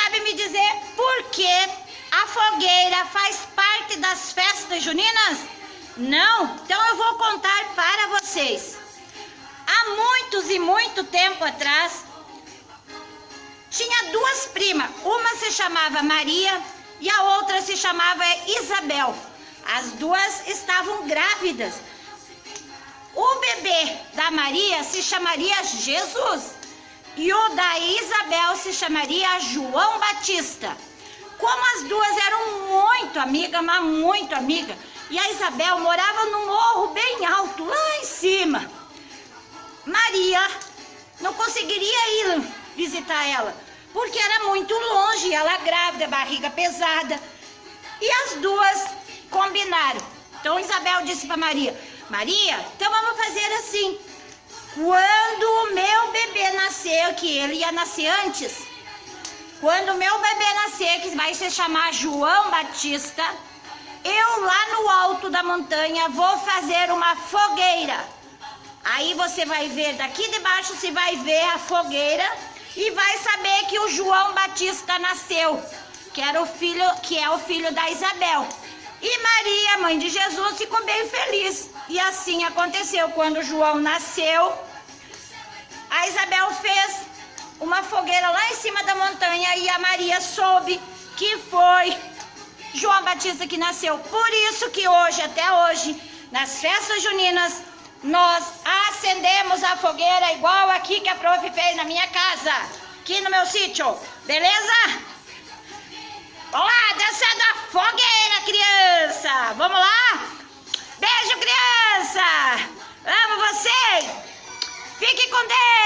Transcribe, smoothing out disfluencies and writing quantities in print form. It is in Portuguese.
sabe me dizer por que a fogueira faz parte das festas juninas? Não? Então eu vou contar para vocês. Há muitos e muito tempo atrás, tinha duas primas. Uma se chamava Maria e a outra se chamava Isabel. As duas estavam grávidas. O bebê da Maria se chamaria Jesus e o da Isabel se chamaria João Batista. Como as duas eram muito amigas, mas muito amigas, e a Isabel morava num morro bem alto, lá em cima, Maria não conseguiria ir visitar ela, porque era muito longe, ela grávida, barriga pesada, e as duas combinaram. Então Isabel disse para Maria: Maria, então vamos fazer assim, quando o meu bebê nascer, que ele ia nascer antes, quando o meu bebê nascer, que vai se chamar João Batista, eu lá no alto da montanha vou fazer uma fogueira. Aí você vai ver, daqui de baixo você vai ver a fogueira e vai saber que o João Batista nasceu, que é o filho da Isabel. E Maria, mãe de Jesus, ficou bem feliz. E assim aconteceu. Quando João nasceu, a Isabel fez uma fogueira lá em cima da montanha e a Maria soube que foi João Batista que nasceu. Por isso que hoje, até hoje, nas festas juninas, nós acendemos a fogueira igual aqui que a prof fez na minha casa, aqui no meu sítio, beleza? Vamos lá, dançando a fogueira, criança! Vamos lá? Beijo, criança! Amo vocês! Fique com Deus!